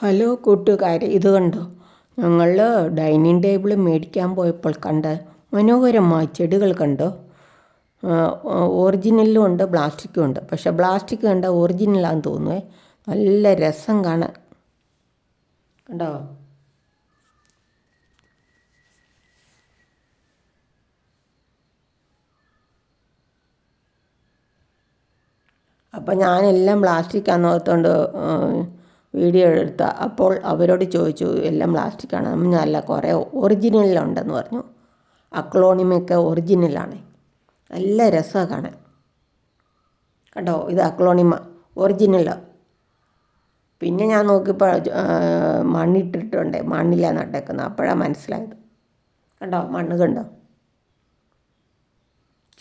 Hello കൂട്ടുകാരെ, ഇത് കണ്ടോ? ഞങ്ങൾ ഡൈനിങ് ടേബിൾ മേടിക്കാൻ പോയപ്പോൾ കണ്ട മനോഹരമായ ചെടികൾ കണ്ടോ? ഒറിജിനലും ഉണ്ട്, പ്ലാസ്റ്റിക്കും ഉണ്ട്. പക്ഷേ പ്ലാസ്റ്റിക് കണ്ട ഒറിജിനലാണെന്ന് തോന്നുവേ. നല്ല രസം കാണാൻ. കണ്ടോ? അപ്പം ഞാനെല്ലാം പ്ലാസ്റ്റിക്കാന്ന് ഓർത്തുകൊണ്ട് വീഡിയോ എടുത്ത അപ്പോൾ അവരോട് ചോദിച്ചു, എല്ലാം പ്ലാസ്റ്റിക്കാണ്. അല്ല, കുറേ ഒറിജിനലുണ്ടെന്ന് പറഞ്ഞു. അക്ലോണിമയൊക്കെ ഒറിജിനലാണ്. നല്ല രസമാണ് കാണാൻ. കണ്ടോ? ഇത് അക്ലോണിമ ഒറിജിനലാണ്. പിന്നെ ഞാൻ നോക്കിയപ്പോൾ മണ്ണിട്ടിട്ടുണ്ട്, മണ്ണിലാണ് നട്ടേക്കുന്നത്. അപ്പോഴാണ് മനസ്സിലായത്. കണ്ടോ? മണ്ണ് കണ്ടോ?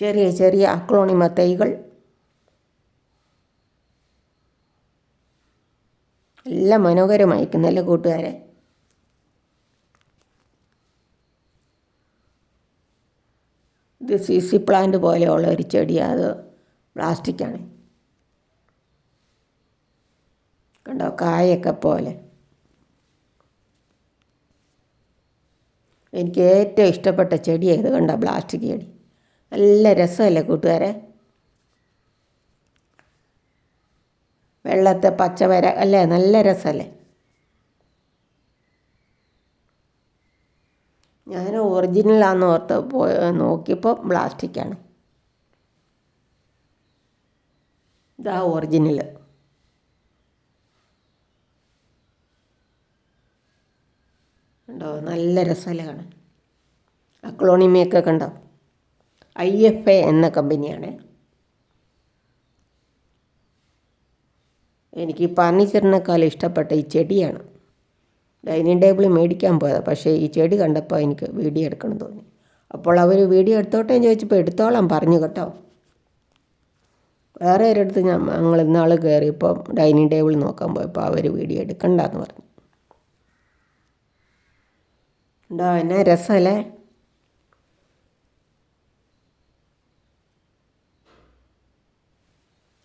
ചെറിയ ചെറിയ അക്ലോണിമ തൈകൾ. എല്ലാം മനോഹരമായിരിക്കുന്നല്ലേ കൂട്ടുകാരെ? ഇത് CC പ്ലാന്റ് പോലെയുള്ള ഒരു ചെടിയാണ്. അത് പ്ലാസ്റ്റിക്കാണ്. കണ്ടോ? കായൊക്കെ പോലെ. എനിക്ക് ഏറ്റവും ഇഷ്ടപ്പെട്ട ചെടിയാണ് ഇത്. കണ്ടോ? പ്ലാസ്റ്റിക് ചെടി. നല്ല രസമല്ലേ കൂട്ടുകാരെ? വെള്ളത്തെ പച്ചവര അല്ലേ? നല്ല രസമല്ലേ? ഞാൻ ഒറിജിനലാണെന്ന് ഓർത്ത് നോക്കിയപ്പോൾ പ്ലാസ്റ്റിക്കാണ്. ഇതാ ഒറിജിനൽ. കണ്ടോ? നല്ല രസമല്ലേ കാണാൻ? അക്ലോണിമയൊക്കെ കണ്ടോ? IFA എന്ന കമ്പനിയാണ്. എനിക്ക് ഫർണിച്ചറിനേക്കാളും ഇഷ്ടപ്പെട്ട ഈ ചെടിയാണ്. ഡൈനിങ് ടേബിൾ മേടിക്കാൻ പോയതാണ്. പക്ഷേ ഈ ചെടി കണ്ടപ്പോൾ എനിക്ക് വീഡിയോ എടുക്കണം തോന്നി. അപ്പോൾ അവർ വീഡിയോ എടുത്തോട്ടെ എന്ന് ചോദിച്ചപ്പോൾ എടുത്തോളാം പറഞ്ഞു കേട്ടോ. വേറെ ഒരിടത്ത് ഞങ്ങൾ ഇന്നാൾ കയറിയപ്പോൾ ഡൈനിങ് ടേബിൾ നോക്കാൻ പോയപ്പോൾ അവർ വീഡിയോ എടുക്കണ്ടെന്ന് പറഞ്ഞു. ഉണ്ടോ? എന്നാ രസമല്ലേ?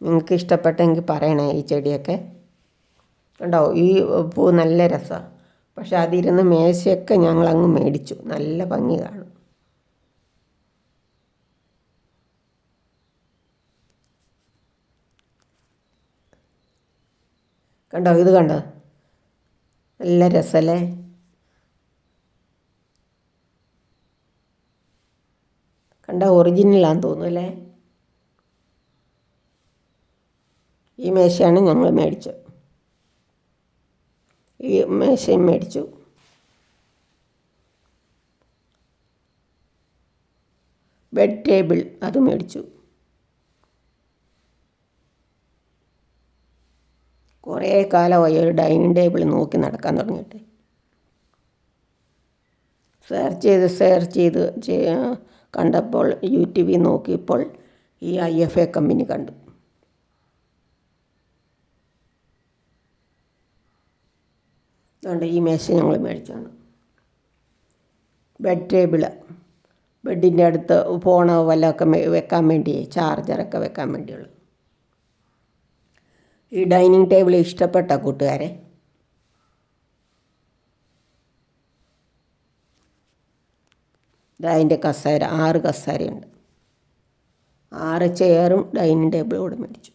നിങ്ങൾക്ക് ഇഷ്ടപ്പെട്ടെങ്കിൽ പറയണേ ഈ ചെടിയൊക്കെ. കണ്ടോ? ഈ പൂ നല്ല രസമാണ്. പക്ഷെ അതിരുന്ന് മേശയൊക്കെ ഞങ്ങളങ്ങ് മേടിച്ചു. നല്ല ഭംഗി കാണും. കണ്ടോ? ഇത് കണ്ടോ? നല്ല രസമല്ലേ? കണ്ടോ? ഒറിജിനലാന്ന് തോന്നുന്നു അല്ലേ? ഈ മേശയാണ് ഞങ്ങൾ മേടിച്ചത്. ഈ മേശയും മേടിച്ചു. ബെഡ് ടേബിൾ അത് മേടിച്ചു. കുറേ കാലമായി ഒരു ഡൈനിങ് ടേബിൾ നോക്കി നടക്കാൻ തുടങ്ങിയിട്ട്. സെർച്ച് ചെയ്ത് കണ്ടപ്പോൾ യൂട്യൂബിൽ നോക്കിയപ്പോൾ ഈ IFA കമ്പനി കണ്ടു. അതുകൊണ്ട് ഈ മേശ ഞങ്ങൾ മേടിച്ചാണ്. Bed table. ബെഡിൻ്റെ അടുത്ത് ഫോണോ വല്ലതൊക്കെ വെക്കാൻ വേണ്ടി, ചാർജറൊക്കെ വെക്കാൻ വേണ്ടിയുള്ളു. ഈ ഡൈനിങ് ടേബിൾ ഇഷ്ടപ്പെട്ട കൂട്ടുകാരെ? അതിൻ്റെ കസേര 6 കസേരയുണ്ട്. 6 ചെയറും ഡൈനിങ് ടേബിളും കൂടെ മേടിച്ചു.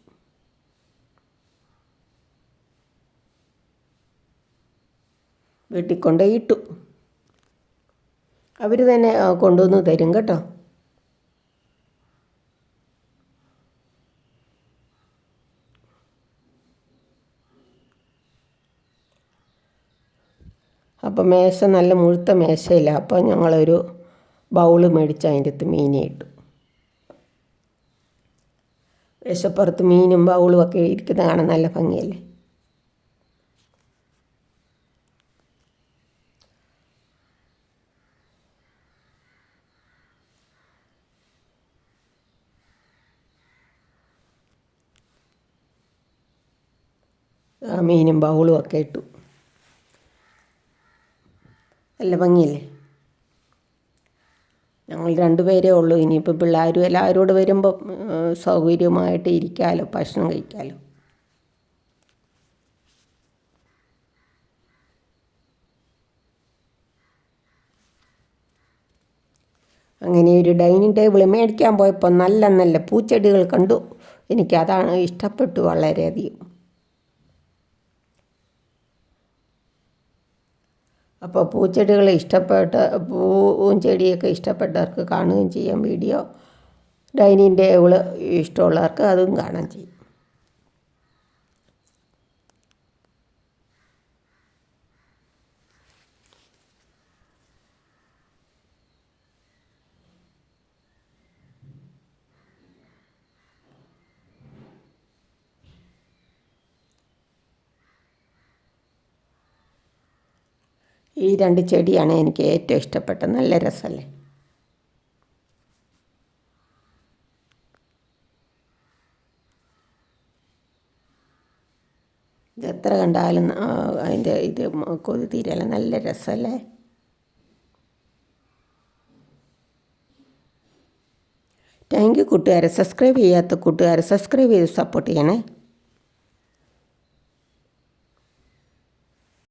വീട്ടിൽ കൊണ്ടുപോയി ഇട്ടു. അവർ തന്നെ കൊണ്ടുവന്ന് തരും കേട്ടോ. അപ്പം മേശ നല്ല മുഴുത്ത മേശയില്ല. അപ്പോൾ ഞങ്ങളൊരു ബൗള് മേടിച്ച് അതിൻ്റെ അകത്ത് മീനെ ഇട്ടു. മേശപ്പുറത്ത് മീനും ബൗളും ഒക്കെ ഇരിക്കുന്നത് കാണാൻ നല്ല ഭംഗിയല്ലേ? മീനും ബൗളും ഒക്കെ ഇട്ടു. നല്ല ഭംഗിയല്ലേ? ഞങ്ങൾ 2 പേരേ ഉള്ളൂ. ഇനിയിപ്പോൾ പിള്ളേരും എല്ലാവരും കൂടെ വരുമ്പോൾ സൗകര്യമായിട്ട് ഇരിക്കാമല്ലോ, ഭക്ഷണം കഴിക്കാമല്ലോ. അങ്ങനെ ഒരു ഡൈനിങ് ടേബിൾ മേടിക്കാൻ പോയപ്പോൾ നല്ല നല്ല പൂച്ചെടികൾ കണ്ടു. എനിക്കതാണ് ഇഷ്ടപ്പെട്ടു വളരെയധികം. അപ്പോൾ പൂച്ചെടികൾ പൂവും ചെടിയൊക്കെ ഇഷ്ടപ്പെട്ടവർക്ക് കാണുകയും ചെയ്യാം വീഡിയോ. ഡൈനിങ് ടേബിൾ ഇഷ്ടമുള്ളവർക്ക് അതും കാണാൻ ചെയ്യും. ഈ 2 ചെടിയാണ് എനിക്ക് ഏറ്റവും ഇഷ്ടപ്പെട്ടത്. നല്ല രസമല്ലേ? എത്ര കണ്ടാലും അതിൻ്റെ ഇത് കൊതി തീരല്ല. നല്ല രസമല്ലേ? താങ്ക് യു കൂട്ടുകാരെ. സബ്സ്ക്രൈബ് ചെയ്യാത്ത കൂട്ടുകാരെ സബ്സ്ക്രൈബ് ചെയ്ത് സപ്പോർട്ട് ചെയ്യണേ.